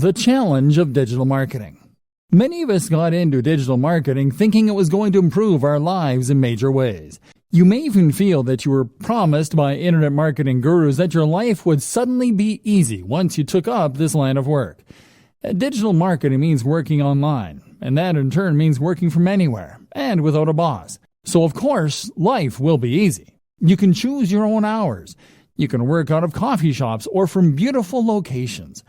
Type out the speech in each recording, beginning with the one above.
The challenge of digital marketing. Many of us got into digital marketing thinking it was going to improve our lives in major ways. You may even feel that you were promised by internet marketing gurus that your life would suddenly be easy once you took up this line of work. Digital marketing means working online, and that in turn means working from anywhere and without a boss. So of course, life will be easy. You can choose your own hours. You can work out of coffee shops or from beautiful locations.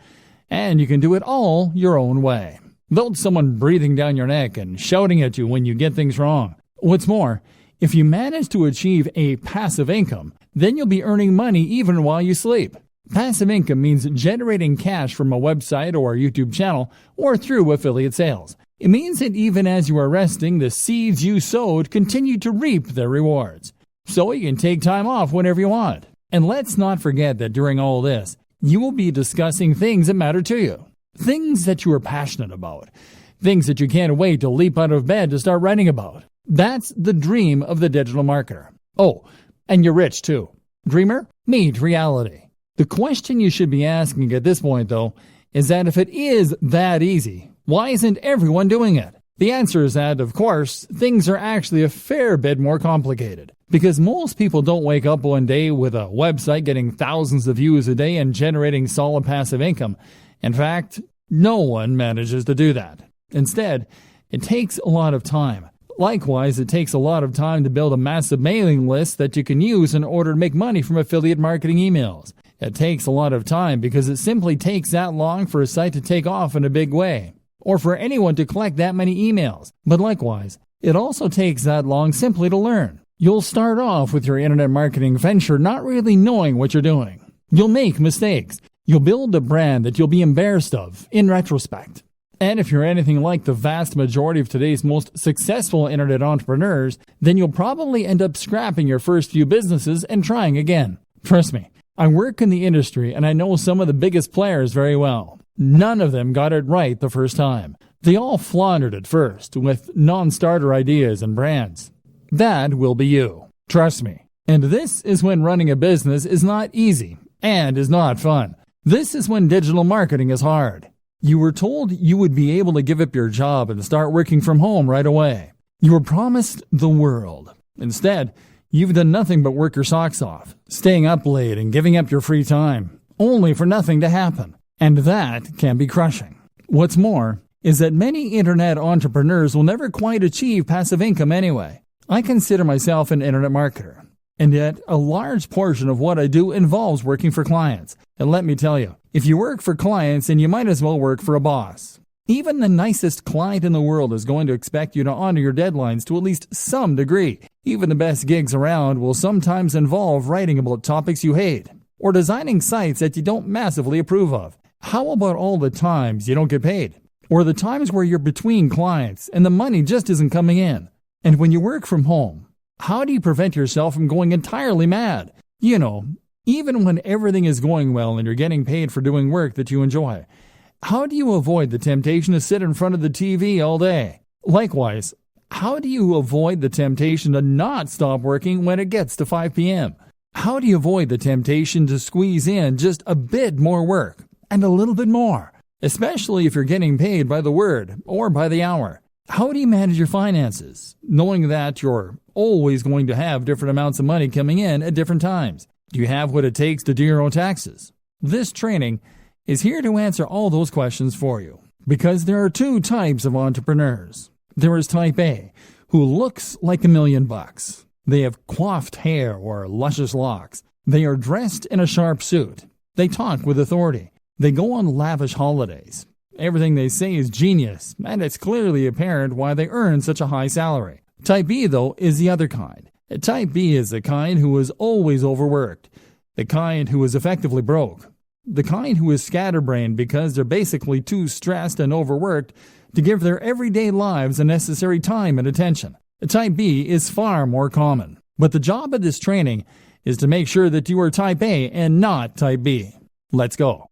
And you can do it all your own way, without someone breathing down your neck and shouting at you when you get things wrong. What's more, if you manage to achieve a passive income, then you'll be earning money even while you sleep. Passive income means generating cash from a website or a YouTube channel or through affiliate sales. It means that even as you are resting, the seeds you sowed continue to reap their rewards. So you can take time off whenever you want. And let's not forget that during all this, you will be discussing things that matter to you. Things that you are passionate about. Things that you can't wait to leap out of bed to start writing about. That's the dream of the digital marketer. Oh, and you're rich too. Dreamer, meet reality. The question you should be asking at this point, though, is that if it is that easy, why isn't everyone doing it? The answer is that, of course, things are actually a fair bit more complicated. Because most people don't wake up one day with a website getting thousands of views a day and generating solid passive income. In fact, no one manages to do that. Instead, it takes a lot of time. Likewise, it takes a lot of time to build a massive mailing list that you can use in order to make money from affiliate marketing emails. It takes a lot of time because it simply takes that long for a site to take off in a big way, or for anyone to collect that many emails. But likewise, it also takes that long simply to learn. You'll start off with your internet marketing venture not really knowing what you're doing. You'll make mistakes. You'll build a brand that you'll be embarrassed of in retrospect. And if you're anything like the vast majority of today's most successful internet entrepreneurs, then you'll probably end up scrapping your first few businesses and trying again. Trust me, I work in the industry and I know some of the biggest players very well. None of them got it right the first time. They all floundered at first with non-starter ideas and brands. That will be you. Trust me. And this is when running a business is not easy and is not fun. This is when digital marketing is hard. You were told you would be able to give up your job and start working from home right away. You were promised the world. Instead, you've done nothing but work your socks off, staying up late and giving up your free time, only for nothing to happen. And that can be crushing. What's more is that many internet entrepreneurs will never quite achieve passive income anyway. I consider myself an internet marketer, and yet a large portion of what I do involves working for clients. And let me tell you, if you work for clients, then you might as well work for a boss. Even the nicest client in the world is going to expect you to honor your deadlines to at least some degree. Even the best gigs around will sometimes involve writing about topics you hate, or designing sites that you don't massively approve of. How about all the times you don't get paid? Or the times where you're between clients and the money just isn't coming in? And when you work from home, how do you prevent yourself from going entirely mad? You know, even when everything is going well and you're getting paid for doing work that you enjoy, how do you avoid the temptation to sit in front of the TV all day? Likewise, how do you avoid the temptation to not stop working when it gets to 5 p.m.? How do you avoid the temptation to squeeze in just a bit more work and a little bit more, especially if you're getting paid by the word or by the hour? How do you manage your finances, knowing that you're always going to have different amounts of money coming in at different times? Do you have what it takes to do your own taxes? This training is here to answer all those questions for you, because there are two types of entrepreneurs. There is type A, who looks like $1,000,000. They have coiffed hair or luscious locks. They are dressed in a sharp suit. They talk with authority. They go on lavish holidays. Everything they say is genius, and it's clearly apparent why they earn such a high salary. Type B, though, is the other kind. Type B is the kind who is always overworked, the kind who is effectively broke, the kind who is scatterbrained because they're basically too stressed and overworked to give their everyday lives the necessary time and attention. Type B is far more common, but the job of this training is to make sure that you are Type A and not Type B. Let's go.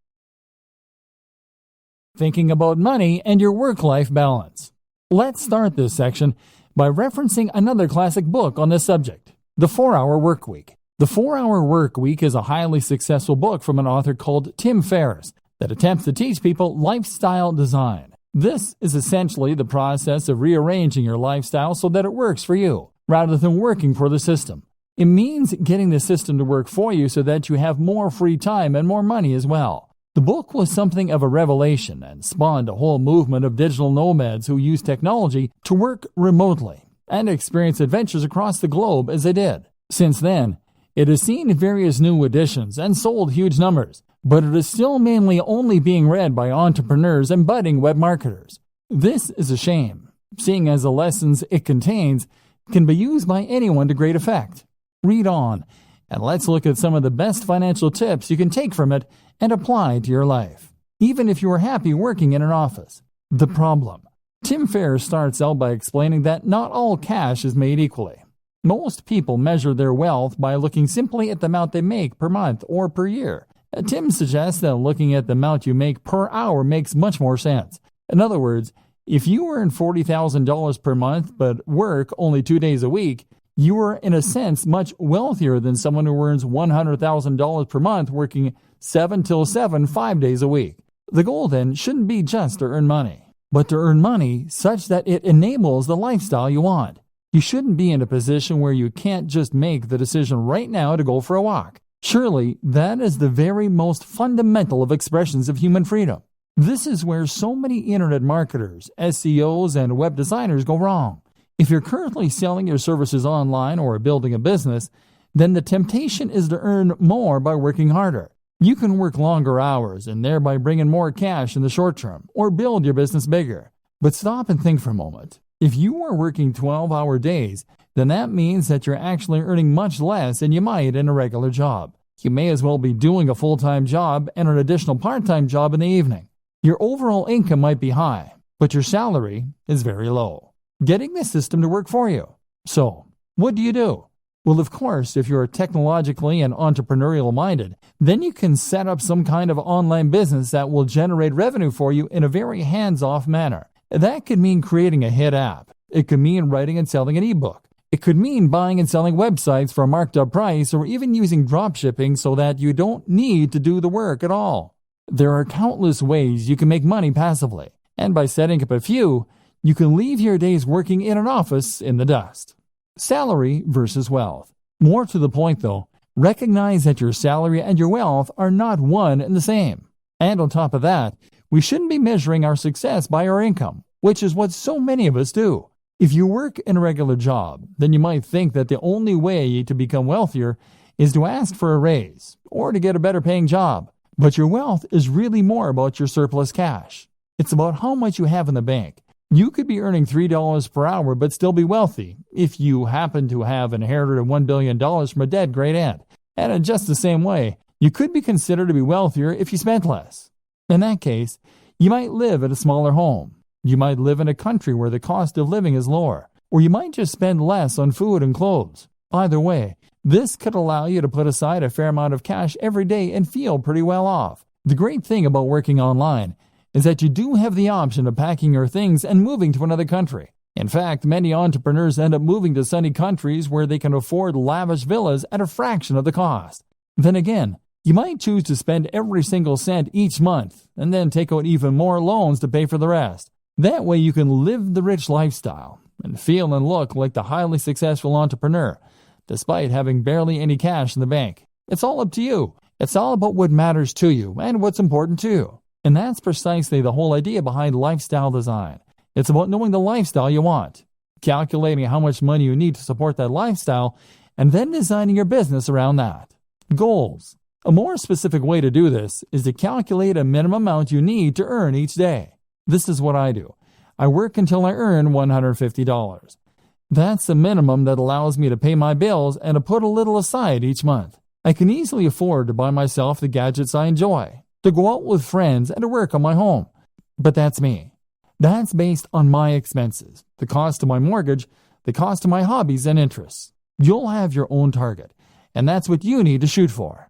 Thinking about money and your work-life balance. Let's start this section by referencing another classic book on this subject, The 4-Hour Workweek. The 4-Hour Workweek is a highly successful book from an author called Tim Ferriss. that attempts to teach people lifestyle design. This is essentially the process of rearranging your lifestyle so that it works for you, rather than working for the system. It means getting the system to work for you so that you have more free time and more money as well. The book was something of a revelation and spawned a whole movement of digital nomads who use technology to work remotely and experience adventures across the globe as they did. Since then, it has seen various new editions and sold huge numbers, but it is still mainly only being read by entrepreneurs and budding web marketers. This is a shame, seeing as the lessons it contains can be used by anyone to great effect. Read on, and let's look at some of the best financial tips you can take from it and apply to your life, even if you are happy working in an office. The problem. Tim Ferriss starts out by explaining that not all cash is made equally. Most people measure their wealth by looking simply at the amount they make per month or per year. Tim suggests that looking at the amount you make per hour makes much more sense. In other words, if you earn $40,000 per month but work only 2 days a week, you are in a sense much wealthier than someone who earns $100,000 per month working 7 till 7, 5 days a week. The goal then shouldn't be just to earn money, but to earn money such that it enables the lifestyle you want. You shouldn't be in a position where you can't just make the decision right now to go for a walk. Surely, that is the very most fundamental of expressions of human freedom. This is where so many internet marketers, SEOs, and web designers go wrong. If you're currently selling your services online or building a business, then the temptation is to earn more by working harder. You can work longer hours and thereby bring in more cash in the short term, or build your business bigger. But stop and think for a moment. If you are working 12-hour days, then that means that you're actually earning much less than you might in a regular job. You may as well be doing a full-time job and an additional part-time job in the evening. Your overall income might be high, but your salary is very low. Getting the system to work for you. So, what do you do? Well, of course, if you're technologically and entrepreneurial minded, then you can set up some kind of online business that will generate revenue for you in a very hands-off manner. That could mean creating a hit app. It could mean writing and selling an ebook. It could mean buying and selling websites for a marked up price, or even using dropshipping so that you don't need to do the work at all. There are countless ways you can make money passively, and by setting up a few, you can leave your days working in an office in the dust. Salary versus wealth. More to the point though, recognize that your salary and your wealth are not one and the same. And on top of that, we shouldn't be measuring our success by our income, which is what so many of us do. If you work in a regular job, then you might think that the only way to become wealthier is to ask for a raise or to get a better paying job. But your wealth is really more about your surplus cash. It's about how much you have in the bank. You could be earning $3 per hour but still be wealthy if you happen to have inherited $1 billion from a dead great aunt. And in just the same way, you could be considered to be wealthier if you spent less. In that case, you might live in a smaller home. You might live in a country where the cost of living is lower, or you might just spend less on food and clothes. Either way, this could allow you to put aside a fair amount of cash every day and feel pretty well off. The great thing about working online is that you do have the option of packing your things and moving to another country. In fact, many entrepreneurs end up moving to sunny countries where they can afford lavish villas at a fraction of the cost. Then again, you might choose to spend every single cent each month and then take out even more loans to pay for the rest. That way you can live the rich lifestyle and feel and look like the highly successful entrepreneur, despite having barely any cash in the bank. It's all up to you. It's all about what matters to you and what's important to you. And that's precisely the whole idea behind lifestyle design. It's about knowing the lifestyle you want, calculating how much money you need to support that lifestyle, and then designing your business around that. Goals. A more specific way to do this is to calculate a minimum amount you need to earn each day. This is what I do. I work until I earn $150. That's the minimum that allows me to pay my bills and to put a little aside each month. I can easily afford to buy myself the gadgets I enjoy, to go out with friends, and to work on my home. But that's me. That's based on my expenses, the cost of my mortgage, the cost of my hobbies and interests. You'll have your own target, and that's what you need to shoot for.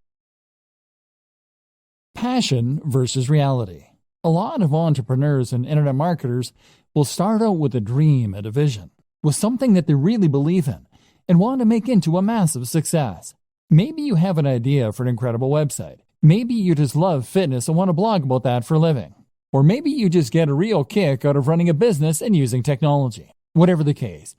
Passion versus reality. A lot of entrepreneurs and internet marketers will start out with a dream and a vision, with something that they really believe in and want to make into a massive success. Maybe you have an idea for an incredible website. Maybe you just love fitness and want to blog about that for a living. Or maybe you just get a real kick out of running a business and using technology. Whatever the case,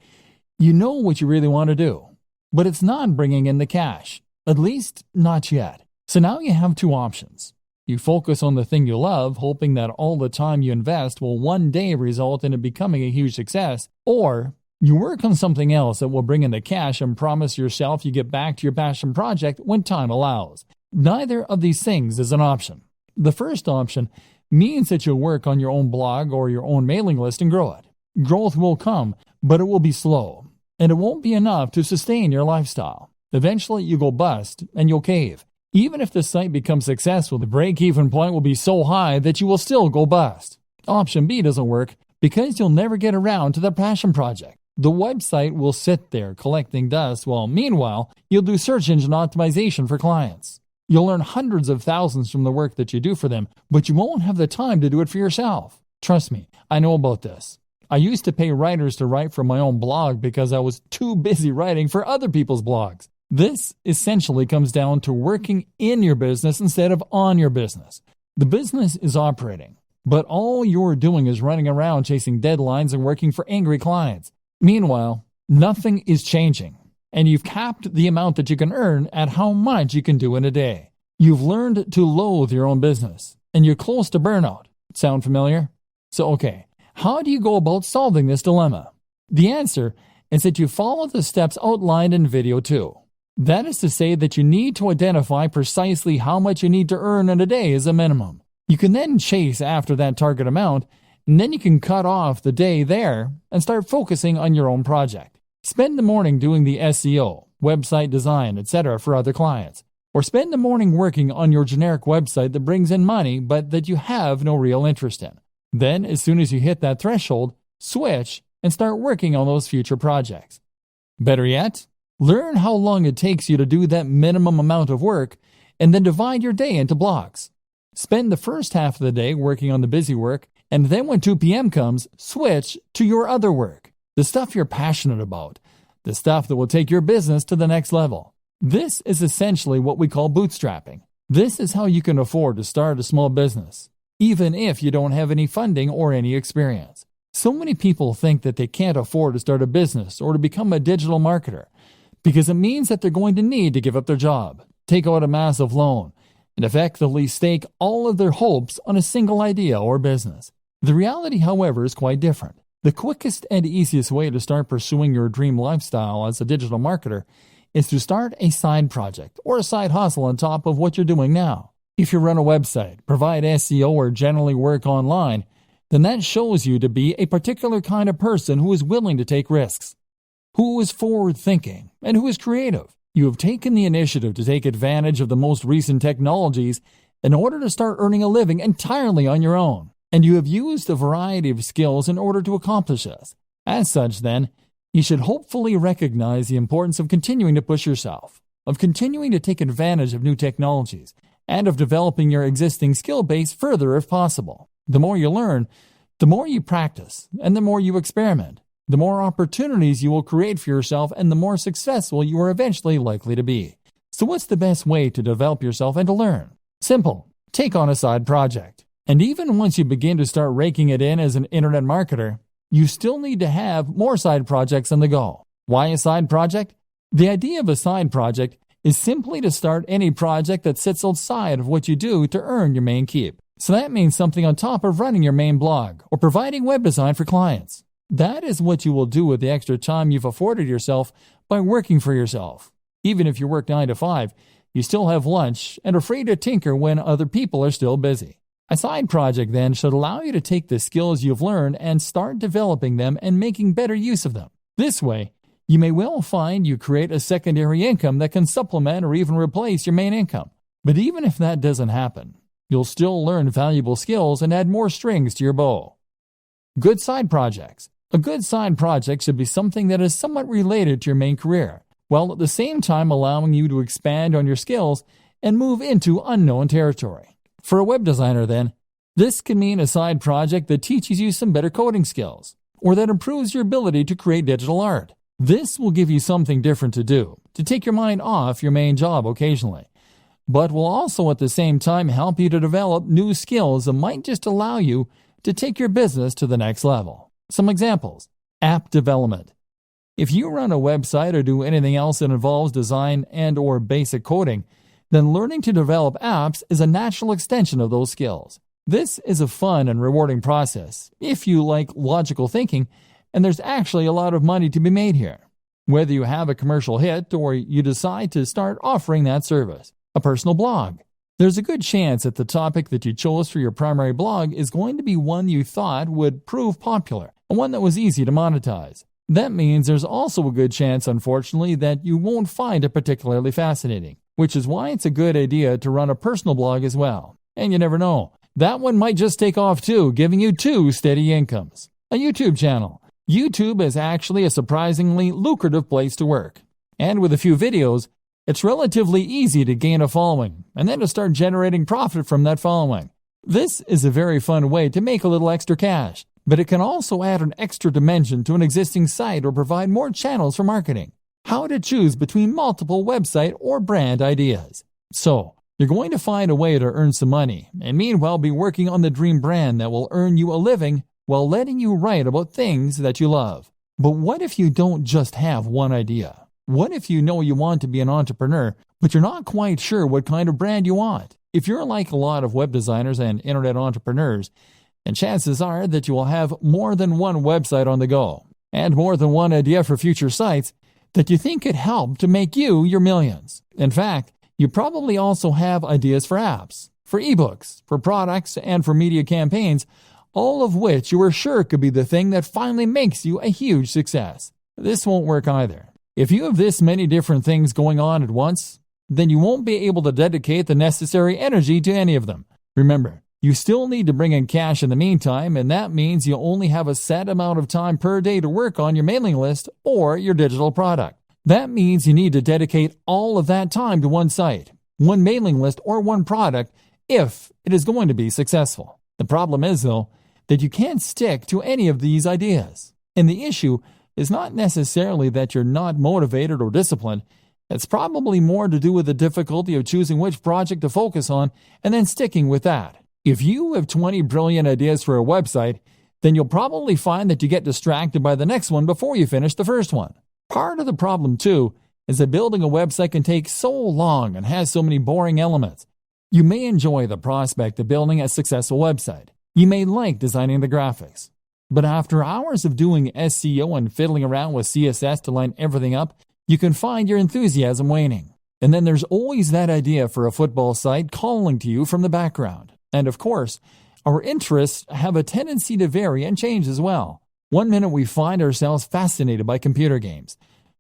you know what you really want to do, but it's not bringing in the cash, at least not yet. So now you have two options. You focus on the thing you love, hoping that all the time you invest will one day result in it becoming a huge success, or you work on something else that will bring in the cash and promise yourself you get back to your passion project when time allows. Neither of these things is an option. The first option means that you'll work on your own blog or your own mailing list and grow it. Growth will come, but it will be slow, and it won't be enough to sustain your lifestyle. Eventually, you go bust and you'll cave. Even if the site becomes successful, the break-even point will be so high that you will still go bust. Option B doesn't work because you'll never get around to the passion project. The website will sit there collecting dust while, meanwhile, you'll do search engine optimization for clients. You'll earn hundreds of thousands from the work that you do for them, but you won't have the time to do it for yourself. Trust me, I know about this. I used to pay writers to write for my own blog because I was too busy writing for other people's blogs. This essentially comes down to working in your business instead of on your business. The business is operating, but all you're doing is running around chasing deadlines and working for angry clients. Meanwhile, nothing is changing, and you've capped the amount that you can earn at how much you can do in a day. You've learned to loathe your own business, and you're close to burnout. Sound familiar? So, okay, how do you go about solving this dilemma? The answer is that you follow the steps outlined in video 2. That is to say that you need to identify precisely how much you need to earn in a day as a minimum. You can then chase after that target amount, and then you can cut off the day there and start focusing on your own project. Spend the morning doing the SEO, website design, etc. for other clients. Or spend the morning working on your generic website that brings in money but that you have no real interest in. Then, as soon as you hit that threshold, switch and start working on those future projects. Better yet, learn how long it takes you to do that minimum amount of work and then divide your day into blocks. Spend the first half of the day working on the busy work, and then when 2 p.m. comes, switch to your other work, the stuff you're passionate about, the stuff that will take your business to the next level. This is essentially what we call bootstrapping. This is how you can afford to start a small business, even if you don't have any funding or any experience. So many people think that they can't afford to start a business or to become a digital marketer because it means that they're going to need to give up their job, take out a massive loan, and effectively stake all of their hopes on a single idea or business. The reality, however, is quite different. The quickest and easiest way to start pursuing your dream lifestyle as a digital marketer is to start a side project or a side hustle on top of what you're doing now. If you run a website, provide SEO, or generally work online, then that shows you to be a particular kind of person who is willing to take risks, who is forward-thinking, and who is creative. You have taken the initiative to take advantage of the most recent technologies in order to start earning a living entirely on your own, and you have used a variety of skills in order to accomplish this. As such, then, you should hopefully recognize the importance of continuing to push yourself, of continuing to take advantage of new technologies, and of developing your existing skill base further if possible. The more you learn, the more you practice, and the more you experiment, the more opportunities you will create for yourself and the more successful you are eventually likely to be. So what's the best way to develop yourself and to learn? Simple. Take on a side project. And even once you begin to start raking it in as an internet marketer, you still need to have more side projects on the go. Why a side project? The idea of a side project is simply to start any project that sits outside of what you do to earn your main keep. So that means something on top of running your main blog or providing web design for clients. That is what you will do with the extra time you've afforded yourself by working for yourself. Even if you work 9 to 5, you still have lunch and are free to tinker when other people are still busy. A side project then should allow you to take the skills you've learned and start developing them and making better use of them. This way, you may well find you create a secondary income that can supplement or even replace your main income. But even if that doesn't happen, you'll still learn valuable skills and add more strings to your bow. Good side projects. A good side project should be something that is somewhat related to your main career, while at the same time allowing you to expand on your skills and move into unknown territory. For a web designer, then, this can mean a side project that teaches you some better coding skills, or that improves your ability to create digital art. This will give you something different to do, to take your mind off your main job occasionally. but will also at the same time help you to develop new skills that might just allow you to take your business to the next level. Some examples: app development. If you run a website or do anything else that involves design and/or basic coding, then learning to develop apps is a natural extension of those skills. This is a fun and rewarding process if you like logical thinking, and there's actually a lot of money to be made here. Whether you have a commercial hit or you decide to start offering that service. A personal blog. There's a good chance that the topic that you chose for your primary blog is going to be one you thought would prove popular, and one that was easy to monetize. That means there's also a good chance, unfortunately, that you won't find it particularly fascinating, which is why it's a good idea to run a personal blog as well. And you never know, that one might just take off too, giving you 2 steady incomes. A YouTube channel. YouTube is actually a surprisingly lucrative place to work. And with a few videos, it's relatively easy to gain a following, and then to start generating profit from that following. This is a very fun way to make a little extra cash, but it can also add an extra dimension to an existing site or provide more channels for marketing. How to choose between multiple website or brand ideas. So, you're going to find a way to earn some money, and meanwhile be working on the dream brand that will earn you a living while letting you write about things that you love. But what if you don't just have one idea? What if you know you want to be an entrepreneur, but you're not quite sure what kind of brand you want? If you're like a lot of web designers and internet entrepreneurs, then chances are that you will have more than one website on the go, and more than one idea for future sites that you think could help to make you your millions. In fact, you probably also have ideas for apps, for ebooks, for products, and for media campaigns, all of which you are sure could be the thing that finally makes you a huge success. This won't work either. If you have this many different things going on at once, then you won't be able to dedicate the necessary energy to any of them. Remember, you still need to bring in cash in the meantime, and that means you only have a set amount of time per day to work on your mailing list or your digital product. That means you need to dedicate all of that time to one site, one mailing list, or one product if it is going to be successful. The problem is, though, that you can't stick to any of these ideas. And the issue is not necessarily that you're not motivated or disciplined. It's probably more to do with the difficulty of choosing which project to focus on and then sticking with that. If you have 20 brilliant ideas for a website, then you'll probably find that you get distracted by the next one before you finish the first one. Part of the problem, too, is that building a website can take so long and has so many boring elements. You may enjoy the prospect of building a successful website. You may like designing the graphics. But after hours of doing SEO and fiddling around with CSS to line everything up, you can find your enthusiasm waning. And then there's always that idea for a football site calling to you from the background. And of course, our interests have a tendency to vary and change as well. One minute we find ourselves fascinated by computer games,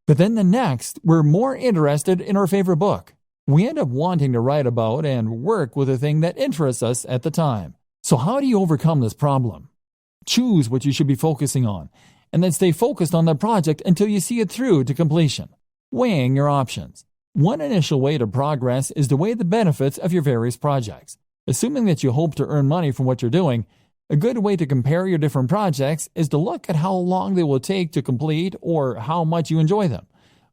but then the next we're more interested in our favorite book. We end up wanting to write about and work with the thing that interests us at the time. So how do you overcome this problem? Choose what you should be focusing on, and then stay focused on that project until you see it through to completion. Weighing your options. One initial way to progress is to weigh the benefits of your various projects. Assuming that you hope to earn money from what you're doing, a good way to compare your different projects is to look at how long they will take to complete or how much you enjoy them,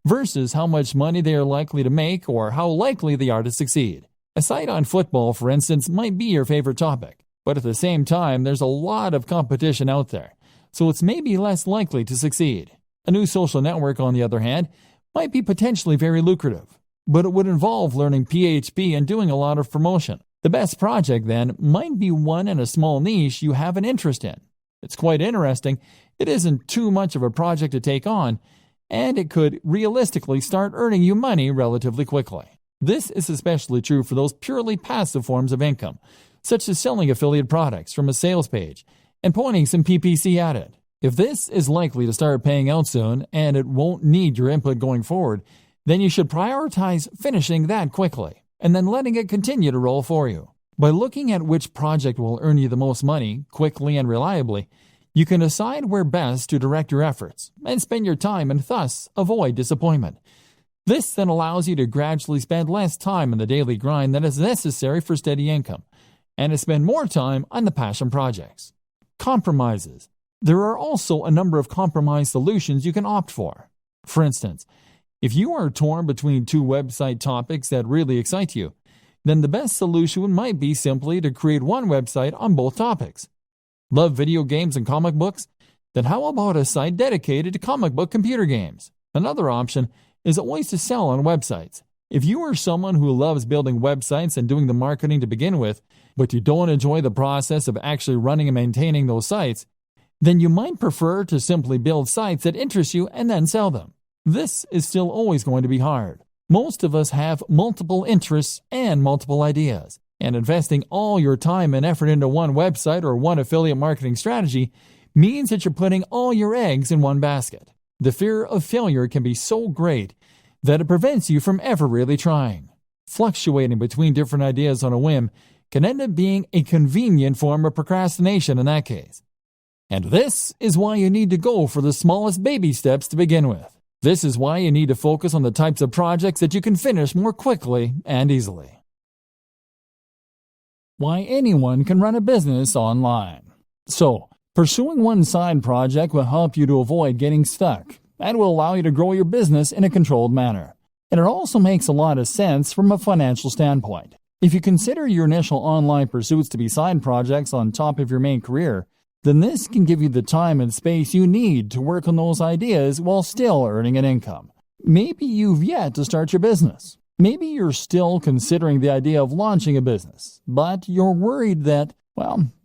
versus how much money they are likely to make or how likely they are to succeed. A site on football, for instance, might be your favorite topic, but at the same time, there's a lot of competition out there, so it's maybe less likely to succeed. A new social network, on the other hand, might be potentially very lucrative, but it would involve learning PHP and doing a lot of promotion. The best project, then, might be one in a small niche you have an interest in. It's quite interesting, it isn't too much of a project to take on, and it could realistically start earning you money relatively quickly. This is especially true for those purely passive forms of income, such as selling affiliate products from a sales page and pointing some PPC at it. If this is likely to start paying out soon and it won't need your input going forward, then you should prioritize finishing that quickly and then letting it continue to roll for you. By looking at which project will earn you the most money quickly and reliably, you can decide where best to direct your efforts and spend your time and thus avoid disappointment. This then allows you to gradually spend less time in the daily grind that is necessary for steady income and to spend more time on the passion projects. Compromises. There are also a number of compromise solutions you can opt for. For instance, if you are torn between two website topics that really excite you, then the best solution might be simply to create one website on both topics. Love video games and comic books? Then how about a site dedicated to comic book computer games? Another option is always to sell on websites. If you are someone who loves building websites and doing the marketing to begin with, but you don't enjoy the process of actually running and maintaining those sites, then you might prefer to simply build sites that interest you and then sell them. This is still always going to be hard. Most of us have multiple interests and multiple ideas, and investing all your time and effort into one website or one affiliate marketing strategy means that you're putting all your eggs in one basket. The fear of failure can be so great that it prevents you from ever really trying. Fluctuating between different ideas on a whim can end up being a convenient form of procrastination in that case. And this is why you need to go for the smallest baby steps to begin with. This is why you need to focus on the types of projects that you can finish more quickly and easily. Why anyone can run a business online. So, pursuing one side project will help you to avoid getting stuck and will allow you to grow your business in a controlled manner. And it also makes a lot of sense from a financial standpoint. If you consider your initial online pursuits to be side projects on top of your main career, then this can give you the time and space you need to work on those ideas while still earning an income. Maybe you've yet to start your business. Maybe you're still considering the idea of launching a business, but you're worried that,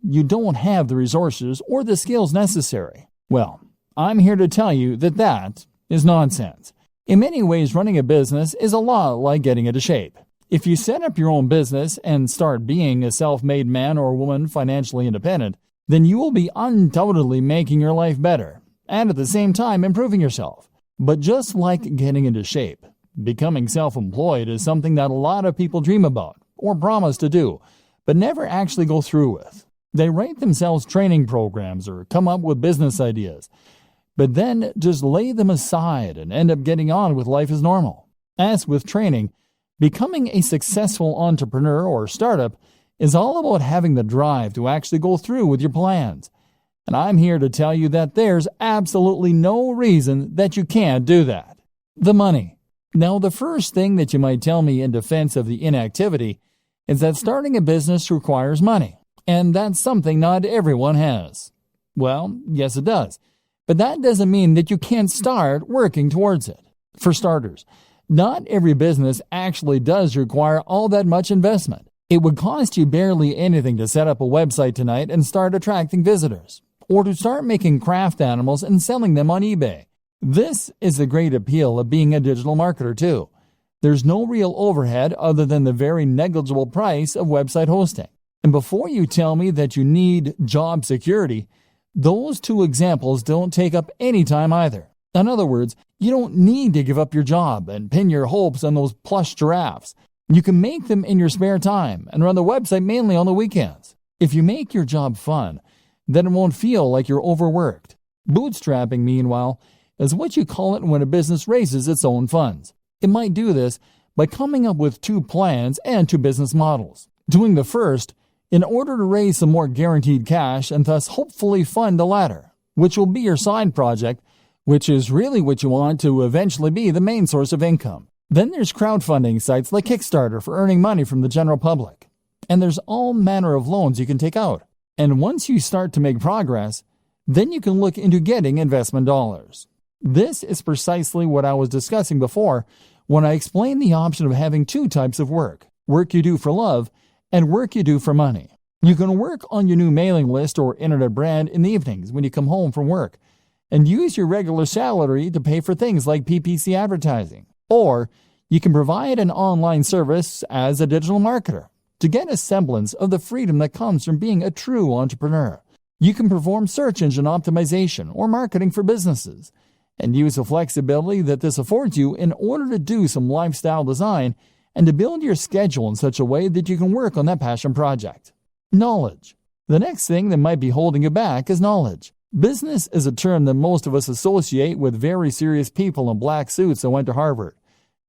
you don't have the resources or the skills necessary. Well, I'm here to tell you that that is nonsense. In many ways, running a business is a lot like getting into shape. If you set up your own business and start being a self-made man or woman financially independent, then you will be undoubtedly making your life better and at the same time improving yourself. But just like getting into shape, becoming self-employed is something that a lot of people dream about or promise to do, but never actually go through with. They write themselves training programs or come up with business ideas, but then just lay them aside and end up getting on with life as normal. As with training, becoming a successful entrepreneur or startup is all about having the drive to actually go through with your plans. And I'm here to tell you that there's absolutely no reason that you can't do that. The money. Now, the first thing that you might tell me in defense of the inactivity is that starting a business requires money, and that's something not everyone has. Well, yes it does, but that doesn't mean that you can't start working towards it. For starters, not every business actually does require all that much investment. It would cost you barely anything to set up a website tonight and start attracting visitors, or to start making craft animals and selling them on eBay. This is the great appeal of being a digital marketer too. There's no real overhead other than the very negligible price of website hosting. And before you tell me that you need job security, those two examples don't take up any time either. In other words, you don't need to give up your job and pin your hopes on those plush giraffes. You can make them in your spare time and run the website mainly on the weekends. If you make your job fun, then it won't feel like you're overworked. Bootstrapping, meanwhile, is what you call it when a business raises its own funds. It might do this by coming up with two plans and two business models. Doing the first in order to raise some more guaranteed cash and thus hopefully fund the latter, which will be your side project, which is really what you want to eventually be the main source of income. Then there's crowdfunding sites like Kickstarter for earning money from the general public. And there's all manner of loans you can take out. And once you start to make progress, then you can look into getting investment dollars. This is precisely what I was discussing before when I explained the option of having two types of work you do for love and work you do for money. You can work on your new mailing list or internet brand in the evenings when you come home from work and use your regular salary to pay for things like PPC advertising. Or you can provide an online service as a digital marketer to get a semblance of the freedom that comes from being a true entrepreneur. You can perform search engine optimization or marketing for businesses and use the flexibility that this affords you in order to do some lifestyle design and to build your schedule in such a way that you can work on that passion project. Knowledge. The next thing that might be holding you back is knowledge. Business is a term that most of us associate with very serious people in black suits that went to Harvard.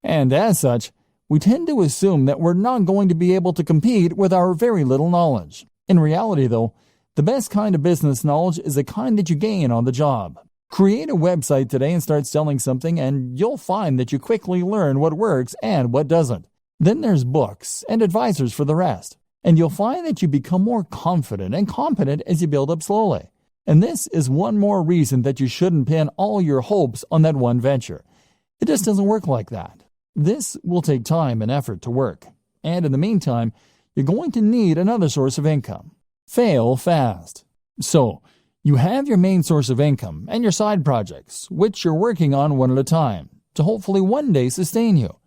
And as such, we tend to assume that we're not going to be able to compete with our very little knowledge. In reality, though, the best kind of business knowledge is the kind that you gain on the job. Create a website today and start selling something, and you'll find that you quickly learn what works and what doesn't. Then there's books and advisors for the rest. And you'll find that you become more confident and competent as you build up slowly. And this is one more reason that you shouldn't pin all your hopes on that one venture. It just doesn't work like that. This will take time and effort to work. And in the meantime, you're going to need another source of income. Fail fast. So, you have your main source of income and your side projects, which you're working on one at a time, to hopefully one day sustain you.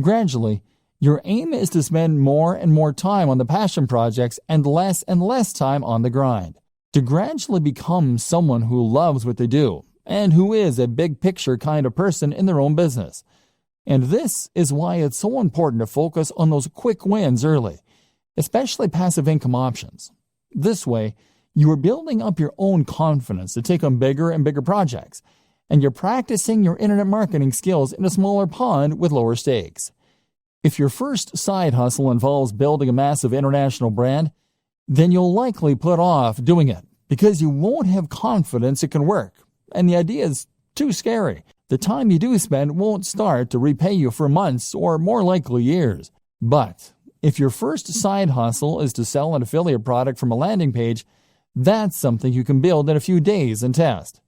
Gradually, your aim is to spend more and more time on the passion projects and less time on the grind. To gradually become someone who loves what they do and who is a big picture kind of person in their own business. And this is why it's so important to focus on those quick wins early, especially passive income options. This way, you are building up your own confidence to take on bigger and bigger projects, and you're practicing your internet marketing skills in a smaller pond with lower stakes. If your first side hustle involves building a massive international brand, then you'll likely put off doing it because you won't have confidence it can work, and the idea is too scary. The time you do spend won't start to repay you for months or more likely years. But if your first side hustle is to sell an affiliate product from a landing page, that's something you can build in a few days and test.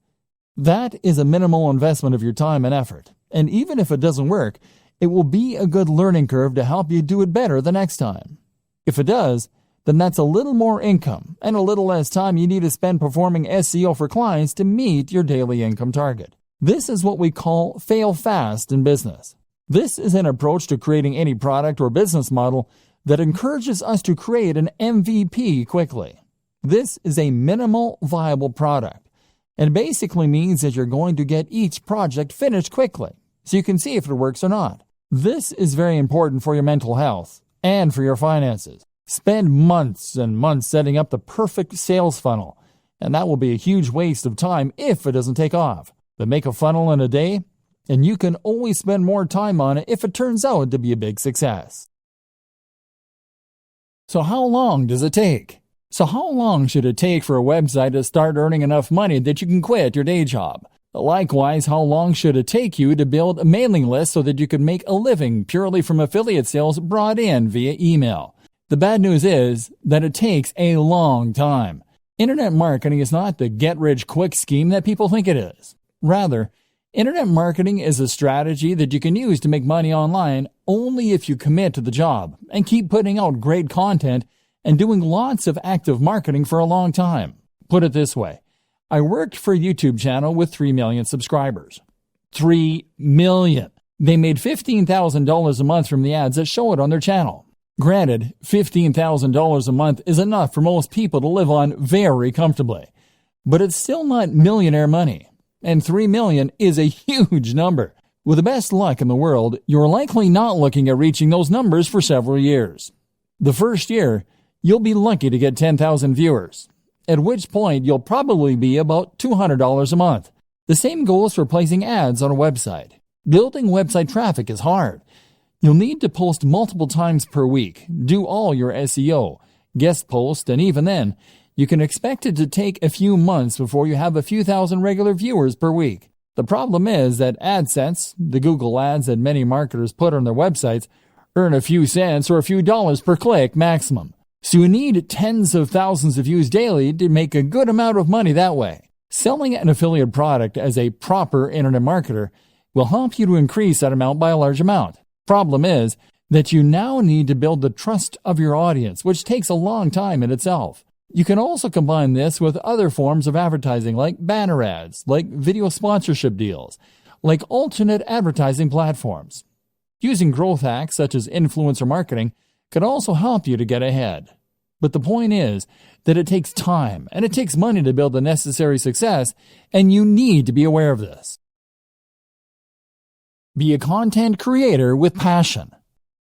That is a minimal investment of your time and effort, and even if it doesn't work, it will be a good learning curve to help you do it better the next time. If it does, then that's a little more income and a little less time you need to spend performing SEO for clients to meet your daily income target. This is what we call fail fast in business. This is an approach to creating any product or business model that encourages us to create an MVP quickly. This is a minimal viable product, and basically means that you're going to get each project finished quickly, so you can see if it works or not. This is very important for your mental health and for your finances. Spend months and months setting up the perfect sales funnel, and that will be a huge waste of time if it doesn't take off. But make a funnel in a day, and you can always spend more time on it if it turns out to be a big success. So how long does it take? So how long should it take for a website to start earning enough money that you can quit your day job? Likewise, how long should it take you to build a mailing list so that you can make a living purely from affiliate sales brought in via email? The bad news is that it takes a long time. Internet marketing is not the get-rich-quick scheme that people think it is. Rather, internet marketing is a strategy that you can use to make money online only if you commit to the job and keep putting out great content and doing lots of active marketing for a long time. Put it this way. I worked for a YouTube channel with 3 million subscribers. 3 million. They made $15,000 a month from the ads that show it on their channel. Granted, $15,000 a month is enough for most people to live on very comfortably. But it's still not millionaire money. And 3 million is a huge number. With the best luck in the world, you're likely not looking at reaching those numbers for several years. The first year, you'll be lucky to get 10,000 viewers, at which point you'll probably be about $200 a month. The same goes for placing ads on a website. Building website traffic is hard. You'll need to post multiple times per week, do all your SEO, guest post, and even then, you can expect it to take a few months before you have a few thousand regular viewers per week. The problem is that AdSense, the Google ads that many marketers put on their websites, earn a few cents or a few dollars per click maximum. So you need tens of thousands of views daily to make a good amount of money that way. Selling an affiliate product as a proper internet marketer will help you to increase that amount by a large amount. Problem is that you now need to build the trust of your audience, which takes a long time in itself. You can also combine this with other forms of advertising like banner ads, like video sponsorship deals, like alternate advertising platforms. Using growth hacks such as influencer marketing can also help you to get ahead. But the point is that it takes time and it takes money to build the necessary success, and you need to be aware of this. Be a content creator with passion.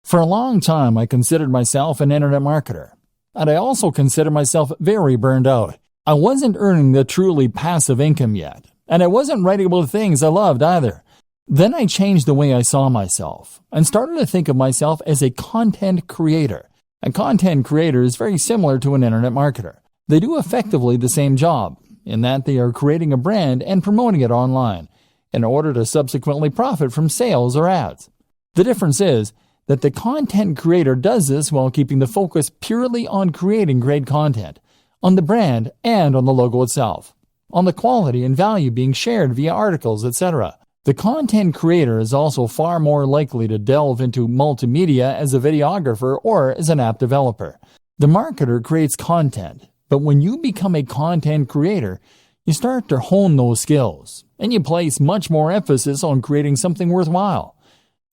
For a long time, I considered myself an internet marketer, and I also considered myself very burned out. I wasn't earning the truly passive income yet, and I wasn't writing about things I loved either. Then I changed the way I saw myself and started to think of myself as a content creator. A content creator is very similar to an internet marketer. They do effectively the same job, in that they are creating a brand and promoting it online in order to subsequently profit from sales or ads. The difference is that the content creator does this while keeping the focus purely on creating great content, on the brand and on the logo itself, on the quality and value being shared via articles, etc. The content creator is also far more likely to delve into multimedia as a videographer or as an app developer. The marketer creates content, but when you become a content creator, you start to hone those skills, and you place much more emphasis on creating something worthwhile.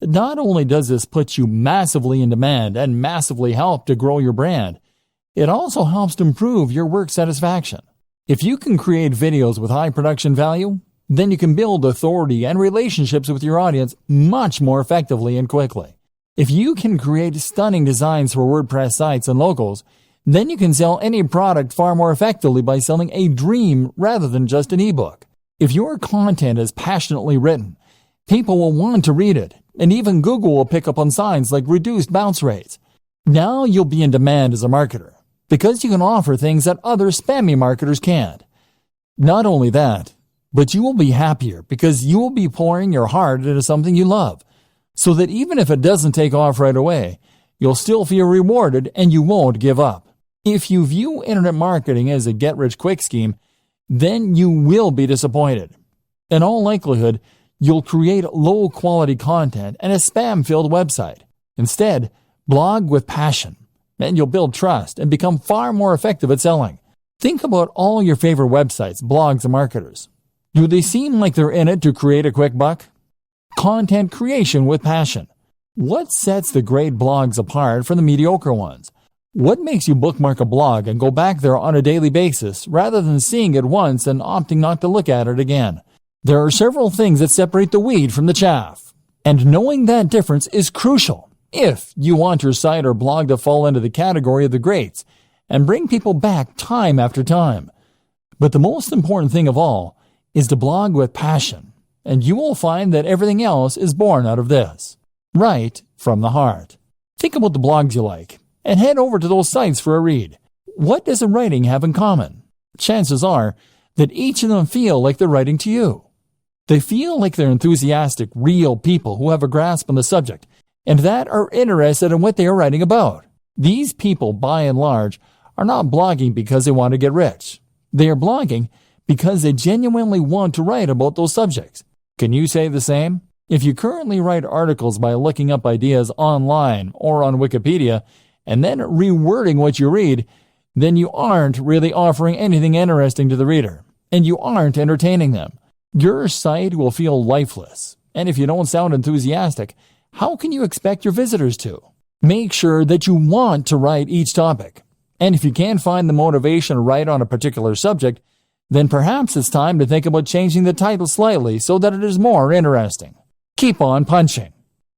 Not only does this put you massively in demand and massively help to grow your brand, it also helps to improve your work satisfaction. If you can create videos with high production value, then you can build authority and relationships with your audience much more effectively and quickly. If you can create stunning designs for WordPress sites and logos, then you can sell any product far more effectively by selling a dream rather than just an ebook. If your content is passionately written, people will want to read it, and even Google will pick up on signs like reduced bounce rates. Now you'll be in demand as a marketer, because you can offer things that other spammy marketers can't. Not only that, but you will be happier because you will be pouring your heart into something you love, so that even if it doesn't take off right away, you'll still feel rewarded and you won't give up. If you view internet marketing as a get-rich-quick scheme, then you will be disappointed. In all likelihood, you'll create low-quality content and a spam-filled website. Instead, blog with passion, and you'll build trust and become far more effective at selling. Think about all your favorite websites, blogs, and marketers. Do they seem like they're in it to create a quick buck? Content creation with passion. What sets the great blogs apart from the mediocre ones? What makes you bookmark a blog and go back there on a daily basis rather than seeing it once and opting not to look at it again? There are several things that separate the wheat from the chaff, and knowing that difference is crucial if you want your site or blog to fall into the category of the greats and bring people back time after time. But the most important thing of all is to blog with passion, and you will find that everything else is born out of this, right from the heart. Think about the blogs you like, and head over to those sites for a read. What does the writing have in common? Chances are that each of them feel like they're writing to you. They feel like they're enthusiastic, real people who have a grasp on the subject, and that are interested in what they are writing about. These people, by and large, are not blogging because they want to get rich. They are blogging because they genuinely want to write about those subjects. Can you say the same? If you currently write articles by looking up ideas online or on Wikipedia and then rewording what you read, then you aren't really offering anything interesting to the reader, and you aren't entertaining them. Your site will feel lifeless, and if you don't sound enthusiastic, how can you expect your visitors to? Make sure that you want to write each topic, and if you can't find the motivation to write on a particular subject, then perhaps it's time to think about changing the title slightly so that it is more interesting. Keep on punching.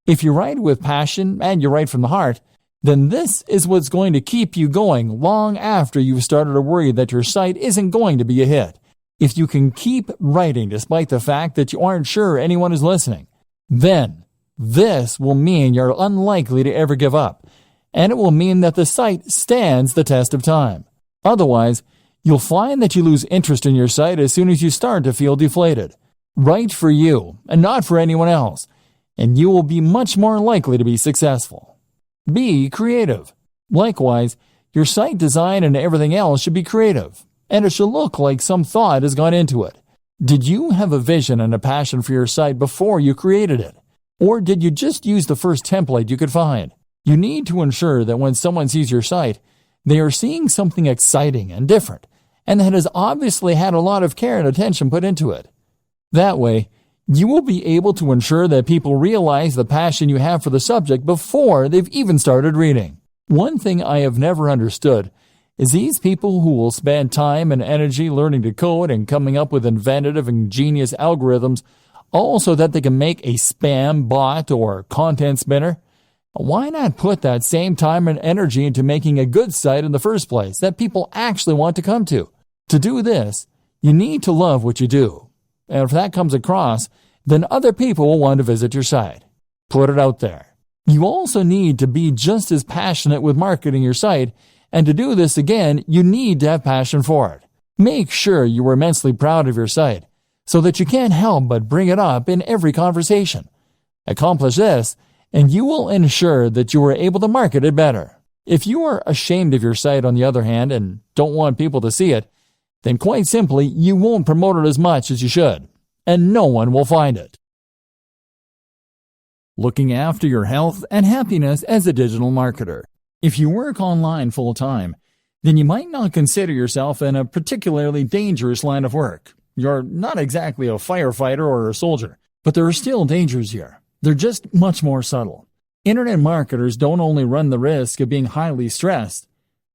If you write with passion and you write from the heart, then this is what's going to keep you going long after you've started to worry that your site isn't going to be a hit. If you can keep writing despite the fact that you aren't sure anyone is listening, then this will mean you're unlikely to ever give up, and it will mean that the site stands the test of time. Otherwise, you'll find that you lose interest in your site as soon as you start to feel deflated. Write for you and not for anyone else, and you will be much more likely to be successful. Be creative. Likewise, your site design and everything else should be creative, and it should look like some thought has gone into it. Did you have a vision and a passion for your site before you created it? Or did you just use the first template you could find? You need to ensure that when someone sees your site, they are seeing something exciting and different, and that has obviously had a lot of care and attention put into it. That way, you will be able to ensure that people realize the passion you have for the subject before they've even started reading. One thing I have never understood is these people who will spend time and energy learning to code and coming up with inventive and ingenious algorithms all so that they can make a spam bot or content spinner. Why not put that same time and energy into making a good site in the first place that people actually want to come to? To do this, you need to love what you do. And if that comes across, then other people will want to visit your site. Put it out there. You also need to be just as passionate with marketing your site, and to do this again, you need to have passion for it. Make sure you are immensely proud of your site, so that you can't help but bring it up in every conversation. Accomplish this, and you will ensure that you are able to market it better. If you are ashamed of your site, on the other hand, and don't want people to see it, then quite simply, you won't promote it as much as you should, and no one will find it. Looking after your health and happiness as a digital marketer. If you work online full-time, then you might not consider yourself in a particularly dangerous line of work. You're not exactly a firefighter or a soldier, but there are still dangers here. They're just much more subtle. Internet marketers don't only run the risk of being highly stressed,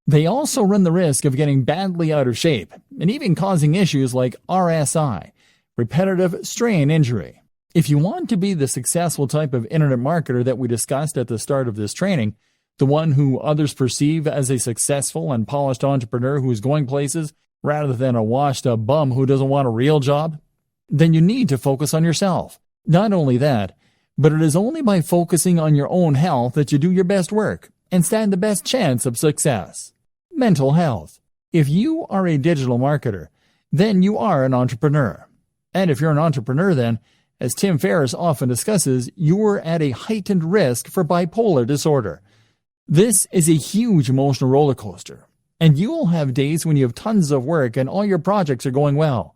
they also run the risk of getting badly out of shape and even causing issues like RSI, repetitive strain injury. If you want to be the successful type of internet marketer that we discussed at the start of this training, the one who others perceive as a successful and polished entrepreneur who is going places rather than a washed-up bum who doesn't want a real job, then you need to focus on yourself. Not only that, but it is only by focusing on your own health that you do your best work and stand the best chance of success. Mental health. If you are a digital marketer, then you are an entrepreneur. And if you're an entrepreneur, then, as Tim Ferriss often discusses, you are at a heightened risk for bipolar disorder. This is a huge emotional roller coaster, and you will have days when you have tons of work and all your projects are going well,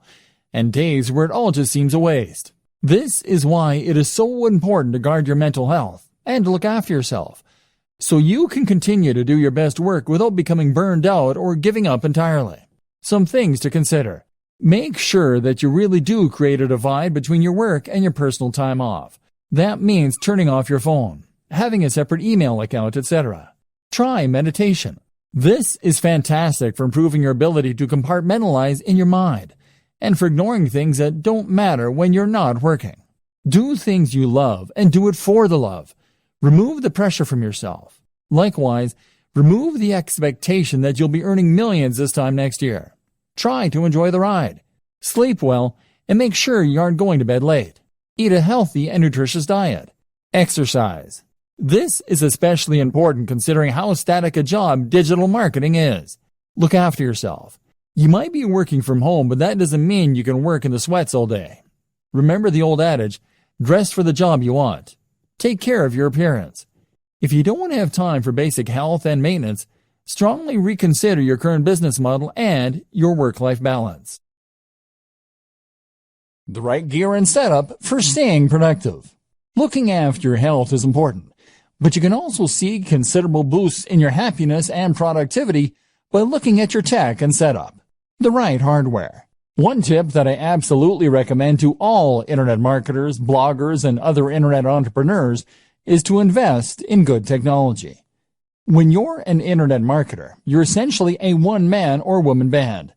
and days where it all just seems a waste. This is why it is so important to guard your mental health and to look after yourself, so you can continue to do your best work without becoming burned out or giving up entirely. Some things to consider. Make sure that you really do create a divide between your work and your personal time off. That means turning off your phone, having a separate email account, etc. Try meditation. This is fantastic for improving your ability to compartmentalize in your mind and for ignoring things that don't matter when you're not working. Do things you love and do it for the love. Remove the pressure from yourself. Likewise, remove the expectation that you'll be earning millions this time next year. Try to enjoy the ride. Sleep well and make sure you aren't going to bed late. Eat a healthy and nutritious diet. Exercise. This is especially important considering how static a job digital marketing is. Look after yourself. You might be working from home, but that doesn't mean you can work in the sweats all day. Remember the old adage, dress for the job you want. Take care of your appearance. If you don't have time for basic health and maintenance, strongly reconsider your current business model and your work-life balance. The right gear and setup for staying productive. Looking after your health is important, but you can also see considerable boosts in your happiness and productivity by looking at your tech and setup. The right hardware. One tip that I absolutely recommend to all internet marketers, bloggers, and other internet entrepreneurs is to invest in good technology. When you're an internet marketer, you're essentially a one-man or woman band.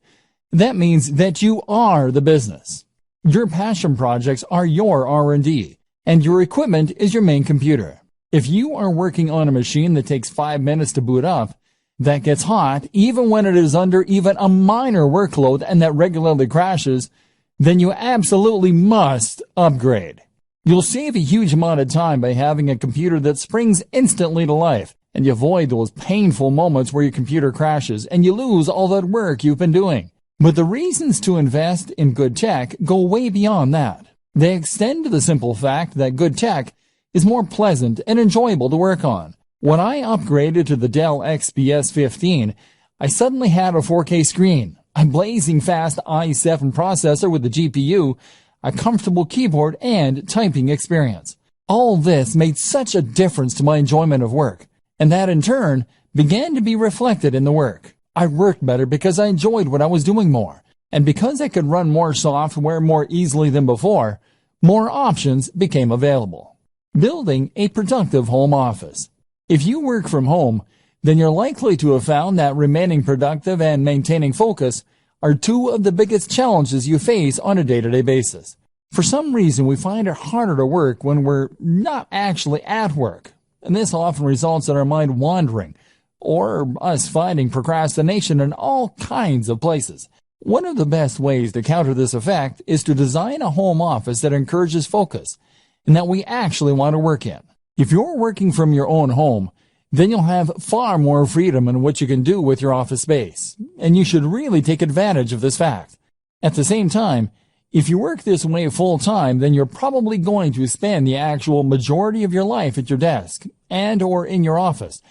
That means that you are the business. Your passion projects are your R&D, and your equipment is your main computer. If you are working on a machine that takes 5 minutes to boot up, that gets hot even when it is under even a minor workload and that regularly crashes, then you absolutely must upgrade. You'll save a huge amount of time by having a computer that springs instantly to life, and you avoid those painful moments where your computer crashes and you lose all that work you've been doing. But the reasons to invest in good tech go way beyond that. They extend to the simple fact that good tech is more pleasant and enjoyable to work on. When I upgraded to the Dell XPS 15, I suddenly had a 4K screen, a blazing fast i7 processor with a GPU, a comfortable keyboard, and typing experience. All this made such a difference to my enjoyment of work, and that in turn began to be reflected in the work. I worked better because I enjoyed what I was doing more, and because I could run more software more easily than before, more options became available. Building a productive home office. If you work from home, then you're likely to have found that remaining productive and maintaining focus are two of the biggest challenges you face on a day-to-day basis. For some reason, we find it harder to work when we're not actually at work, and this often results in our mind wandering, or us finding procrastination in all kinds of places. One of the best ways to counter this effect is to design a home office that encourages focus, and that we actually want to work in. If you're working from your own home, then you'll have far more freedom in what you can do with your office space, and you should really take advantage of this fact. At the same time, If you work this way full-time, then you're probably going to spend the actual majority of your life at your desk and or in your office.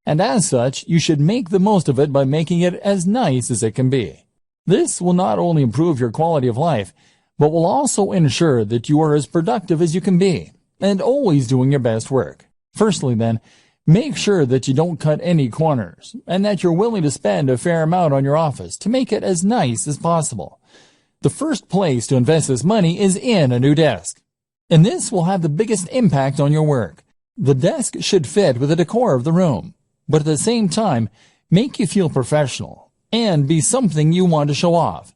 And as such, you should make the most of it by making it as nice as it can be. This will not only improve your quality of life, but will also ensure that you are as productive as you can be, and always doing your best work. Firstly then, make sure that you don't cut any corners, and that you're willing to spend a fair amount on your office to make it as nice as possible. The first place to invest this money is in a new desk, and this will have the biggest impact on your work. The desk should fit with the decor of the room, but at the same time, make you feel professional and be something you want to show off.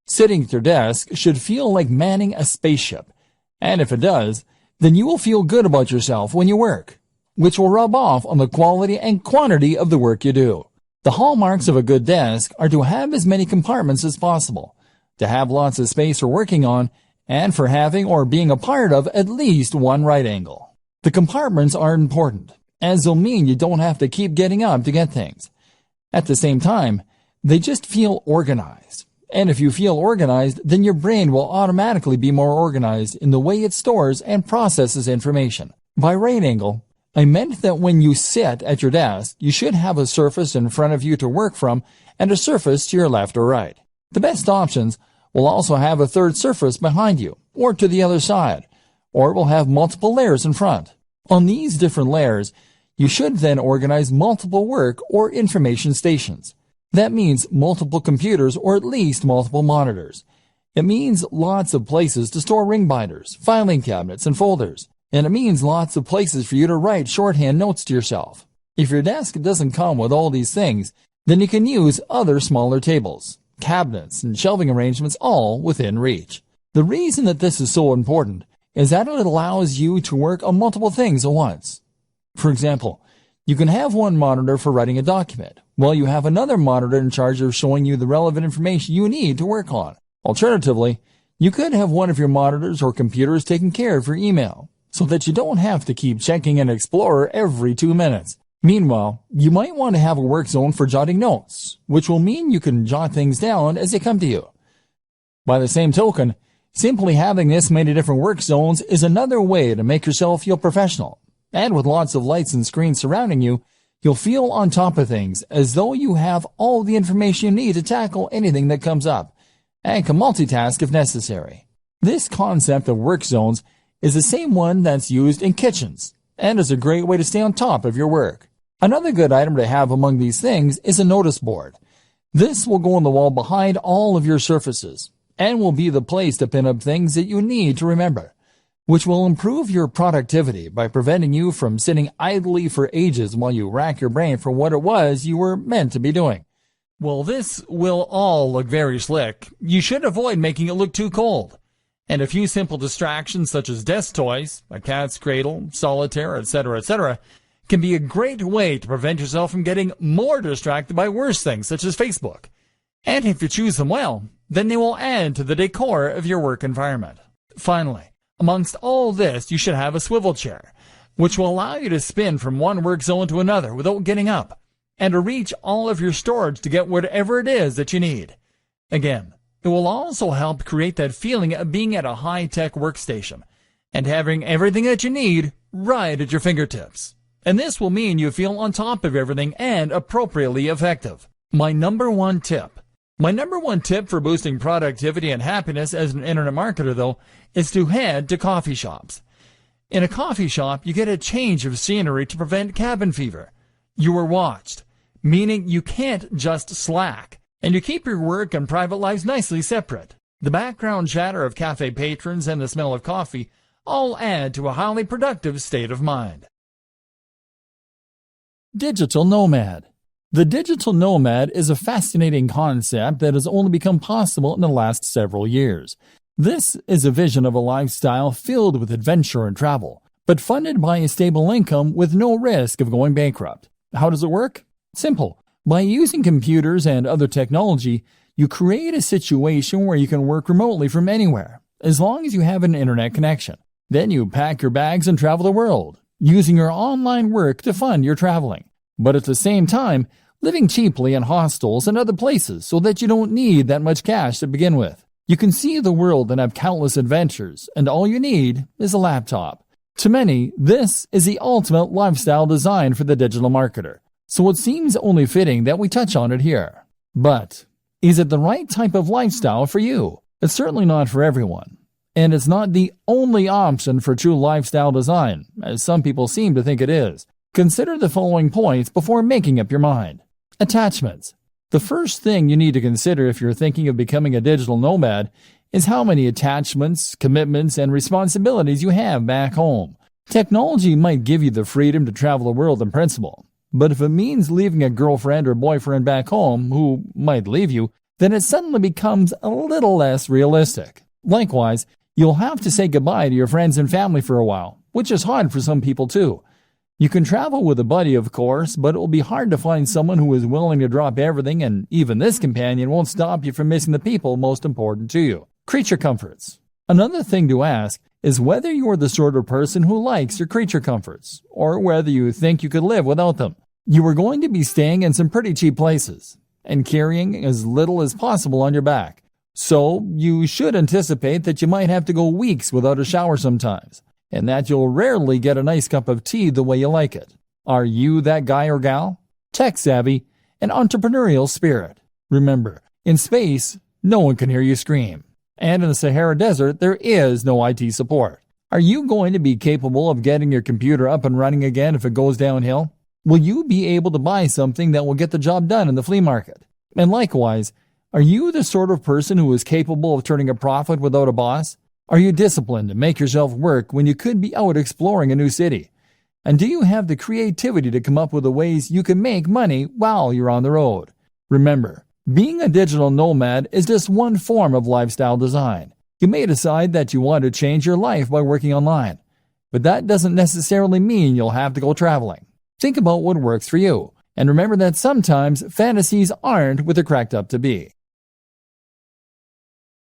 Sitting at your desk should feel like manning a spaceship, and if it does, then you will feel good about yourself when you work, which will rub off on the quality and quantity of the work you do. The hallmarks of a good desk are to have as many compartments as possible, to have lots of space for working on, and for having or being a part of at least one right angle. The compartments are important, as they'll mean you don't have to keep getting up to get things. At the same time, they just feel organized. And if you feel organized, then your brain will automatically be more organized in the way it stores and processes information. By right angle, I meant that when you sit at your desk, you should have a surface in front of you to work from and a surface to your left or right. The best options will also have a third surface behind you, or to the other side, or it will have multiple layers in front. On these different layers, you should then organize multiple work or information stations. That means multiple computers or at least multiple monitors. It means lots of places to store ring binders, filing cabinets, and folders. And it means lots of places for you to write shorthand notes to yourself. If your desk doesn't come with all these things, then you can use other smaller tables, cabinets, and shelving arrangements all within reach. The reason that this is so important is that it allows you to work on multiple things at once. For example, you can have one monitor for writing a document, while you have another monitor in charge of showing you the relevant information you need to work on. Alternatively, you could have one of your monitors or computers taking care of your email, so that you don't have to keep checking an Explorer every 2 minutes. Meanwhile, you might want to have a work zone for jotting notes, which will mean you can jot things down as they come to you. By the same token, simply having this many different work zones is another way to make yourself feel professional. And with lots of lights and screens surrounding you, you'll feel on top of things as though you have all the information you need to tackle anything that comes up, and can multitask if necessary. This concept of work zones is the same one that's used in kitchens, and is a great way to stay on top of your work. Another good item to have among these things is a notice board. This will go on the wall behind all of your surfaces, and will be the place to pin up things that you need to remember, which will improve your productivity by preventing you from sitting idly for ages while you rack your brain for what it was you were meant to be doing. Well, this will all look very slick. You should avoid making it look too cold. And a few simple distractions such as desk toys, a cat's cradle, solitaire, etc., can be a great way to prevent yourself from getting more distracted by worse things such as Facebook. And if you choose them well, then they will add to the decor of your work environment. Finally, amongst all this, you should have a swivel chair, which will allow you to spin from one work zone to another without getting up, and to reach all of your storage to get whatever it is that you need. Again, it will also help create that feeling of being at a high-tech workstation and having everything that you need right at your fingertips. And this will mean you feel on top of everything and appropriately effective. My number one tip for boosting productivity and happiness as an internet marketer, though, is to head to coffee shops. In a coffee shop, you get a change of scenery to prevent cabin fever. You are watched, meaning you can't just slack, and you keep your work and private lives nicely separate. The background chatter of cafe patrons and the smell of coffee all add to a highly productive state of mind. Digital nomad. The digital nomad is a fascinating concept that has only become possible in the last several years. This is a vision of a lifestyle filled with adventure and travel, but funded by a stable income with no risk of going bankrupt. How does it work? Simple. By using computers and other technology, you create a situation where you can work remotely from anywhere, as long as you have an internet connection. Then you pack your bags and travel the world, using your online work to fund your traveling, but at the same time, living cheaply in hostels and other places so that you don't need that much cash to begin with. You can see the world and have countless adventures, and all you need is a laptop. To many, this is the ultimate lifestyle design for the digital marketer, so it seems only fitting that we touch on it here. But is it the right type of lifestyle for you? It's certainly not for everyone. And it's not the only option for true lifestyle design, as some people seem to think it is. Consider the following points before making up your mind. Attachments. The first thing you need to consider if you're thinking of becoming a digital nomad is how many attachments, commitments, and responsibilities you have back home. Technology might give you the freedom to travel the world in principle, but if it means leaving a girlfriend or boyfriend back home who might leave you, then it suddenly becomes a little less realistic. Likewise, you'll have to say goodbye to your friends and family for a while, which is hard for some people too. You can travel with a buddy, of course, but it will be hard to find someone who is willing to drop everything, and even this companion won't stop you from missing the people most important to you. Creature comforts. Another thing to ask is whether you're the sort of person who likes your creature comforts, or whether you think you could live without them. You are going to be staying in some pretty cheap places, and carrying as little as possible on your back. So you should anticipate that you might have to go weeks without a shower sometimes, and that you'll rarely get a nice cup of tea the way you like it. Are you that guy or gal? Tech-savvy and entrepreneurial spirit. Remember, in space, no one can hear you scream. And in the Sahara Desert, there is no IT support. Are you going to be capable of getting your computer up and running again if it goes downhill? Will you be able to buy something that will get the job done in the flea market? And likewise, are you the sort of person who is capable of turning a profit without a boss? Are you disciplined to make yourself work when you could be out exploring a new city? And do you have the creativity to come up with the ways you can make money while you're on the road? Remember, being a digital nomad is just one form of lifestyle design. You may decide that you want to change your life by working online, but that doesn't necessarily mean you'll have to go traveling. Think about what works for you, and remember that sometimes fantasies aren't what they're cracked up to be.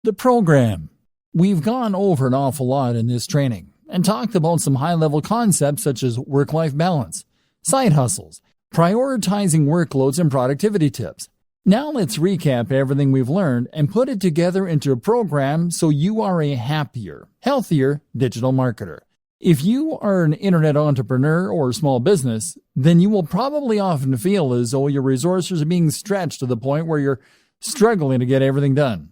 The program. We've gone over an awful lot in this training and talked about some high-level concepts such as work-life balance, side hustles, prioritizing workloads, and productivity tips. Now let's recap everything we've learned and put it together into a program so you are a happier, healthier digital marketer. If you are an internet entrepreneur or small business, then you will probably often feel as though your resources are being stretched to the point where you're struggling to get everything done.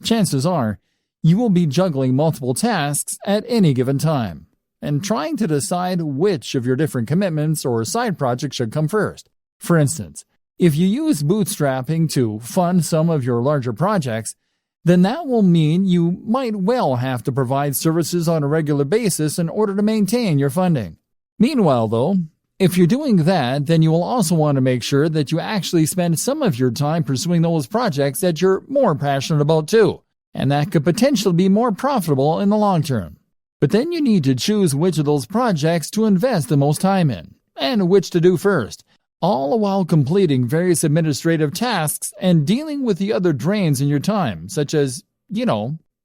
Chances are, you will be juggling multiple tasks at any given time and trying to decide which of your different commitments or side projects should come first. For instance, if you use bootstrapping to fund some of your larger projects, then that will mean you might well have to provide services on a regular basis in order to maintain your funding. Meanwhile, though, if you're doing that, then you will also want to make sure that you actually spend some of your time pursuing those projects that you're more passionate about too, and that could potentially be more profitable in the long term. But then you need to choose which of those projects to invest the most time in, and which to do first, all while completing various administrative tasks and dealing with the other drains in your time, such as,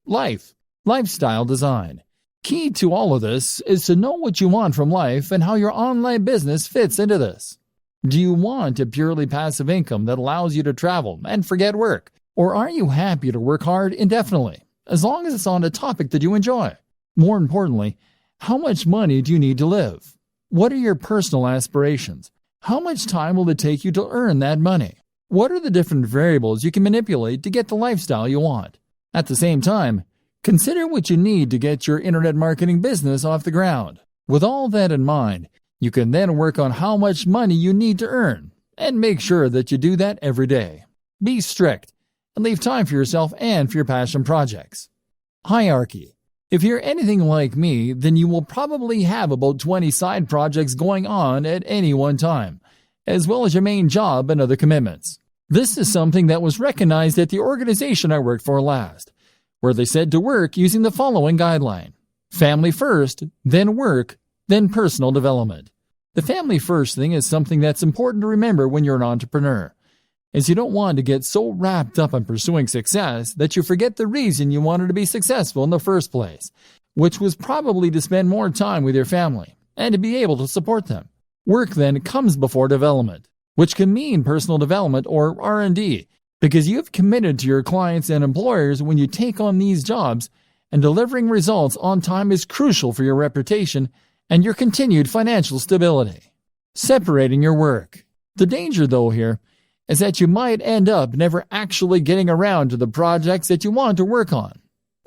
lifestyle design. Key to all of this is to know what you want from life and how your online business fits into this. Do you want a purely passive income that allows you to travel and forget work? Or are you happy to work hard indefinitely, as long as it's on a topic that you enjoy? More importantly, how much money do you need to live? What are your personal aspirations? How much time will it take you to earn that money? What are the different variables you can manipulate to get the lifestyle you want? At the same time, consider what you need to get your internet marketing business off the ground. With all that in mind, you can then work on how much money you need to earn, and make sure that you do that every day. Be strict, and leave time for yourself and for your passion projects. Hierarchy. If you're anything like me, then you will probably have about 20 side projects going on at any one time, as well as your main job and other commitments. This is something that was recognized at the organization I worked for last, where they said to work using the following guideline: family first, then work, then personal development. The family first thing is something that's important to remember when you're an entrepreneur, as you don't want to get so wrapped up in pursuing success that you forget the reason you wanted to be successful in the first place, which was probably to spend more time with your family and to be able to support them. Work then comes before development, which can mean personal development or R&D, because you have committed to your clients and employers when you take on these jobs, and delivering results on time is crucial for your reputation and your continued financial stability. Separating your work. The danger, though, here is that you might end up never actually getting around to the projects that you want to work on,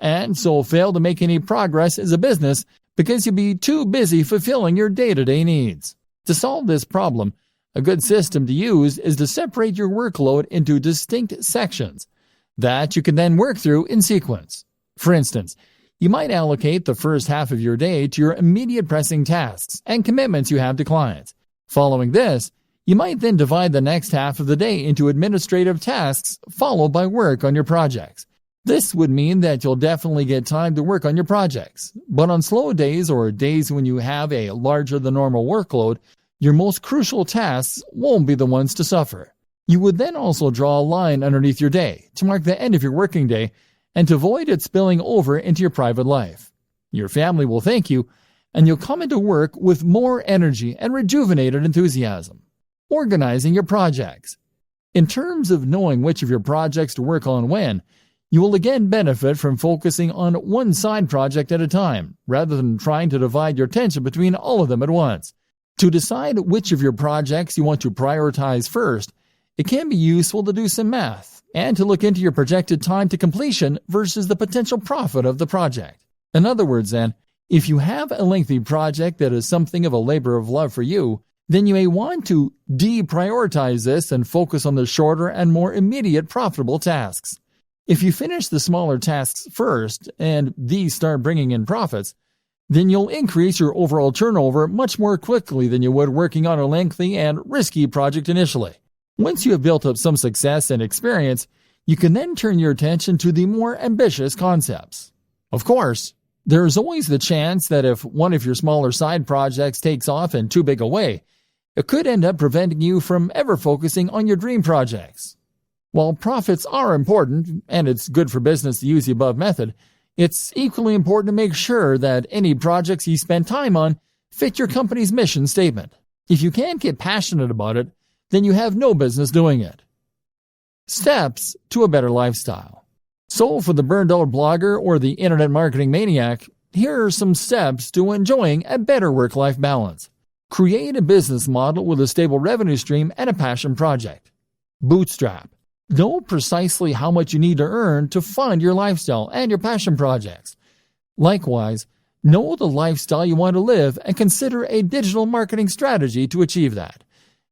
and so fail to make any progress as a business because you'll be too busy fulfilling your day-to-day needs. To solve this problem, a good system to use is to separate your workload into distinct sections that you can then work through in sequence. For instance, you might allocate the first half of your day to your immediate pressing tasks and commitments you have to clients. Following this, you might then divide the next half of the day into administrative tasks followed by work on your projects. This would mean that you'll definitely get time to work on your projects, but on slow days or days when you have a larger than normal workload, your most crucial tasks won't be the ones to suffer. You would then also draw a line underneath your day to mark the end of your working day and to avoid it spilling over into your private life. Your family will thank you, and you'll come into work with more energy and rejuvenated enthusiasm. Organizing your projects. In terms of knowing which of your projects to work on when, you will again benefit from focusing on one side project at a time, rather than trying to divide your attention between all of them at once. To decide which of your projects you want to prioritize first, it can be useful to do some math and to look into your projected time to completion versus the potential profit of the project. In other words, then, if you have a lengthy project that is something of a labor of love for you, then you may want to deprioritize this and focus on the shorter and more immediate profitable tasks. If you finish the smaller tasks first, and these start bringing in profits, then you'll increase your overall turnover much more quickly than you would working on a lengthy and risky project initially. Once you have built up some success and experience, you can then turn your attention to the more ambitious concepts. Of course, there is always the chance that if one of your smaller side projects takes off in too big a way, it could end up preventing you from ever focusing on your dream projects. While profits are important, and it's good for business to use the above method, it's equally important to make sure that any projects you spend time on fit your company's mission statement. If you can't get passionate about it, then you have no business doing it. Steps to a better lifestyle. So for the burned-out blogger or the internet marketing maniac, here are some steps to enjoying a better work-life balance. Create a business model with a stable revenue stream and a passion project. Bootstrap. Know precisely how much you need to earn to fund your lifestyle and your passion projects. Likewise, know the lifestyle you want to live and consider a digital marketing strategy to achieve that.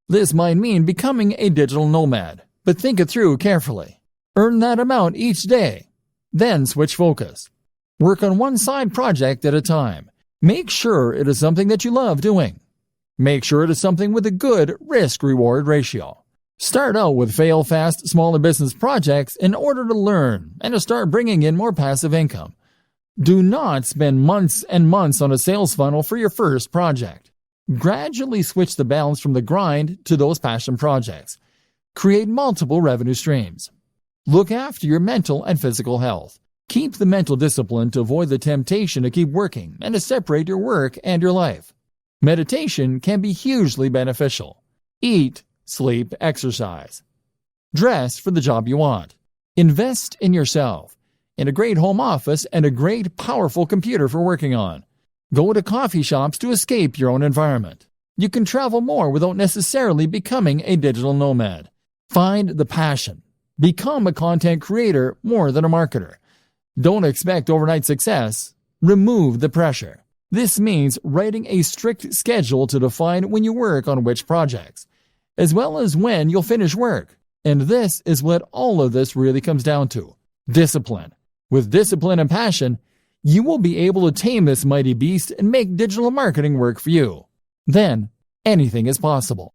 This might mean becoming a digital nomad, but think it through carefully. Earn that amount each day. Then switch focus. Work on one side project at a time. Make sure it is something that you love doing. Make sure it is something with a good risk-reward ratio. Start out with fail-fast, smaller business projects in order to learn and to start bringing in more passive income. Do not spend months and months on a sales funnel for your first project. Gradually switch the balance from the grind to those passion projects. Create multiple revenue streams. Look after your mental and physical health. Keep the mental discipline to avoid the temptation to keep working and to separate your work and your life. Meditation can be hugely beneficial. Eat, sleep, exercise. Dress for the job you want. Invest in yourself, in a great home office and a great, powerful computer for working on. Go to coffee shops to escape your own environment. You can travel more without necessarily becoming a digital nomad. Find the passion. Become a content creator more than a marketer. Don't expect overnight success. Remove the pressure. This means writing a strict schedule to define when you work on which projects, as well as when you'll finish work. And this is what all of this really comes down to. Discipline. With discipline and passion, you will be able to tame this mighty beast and make digital marketing work for you. Then, anything is possible.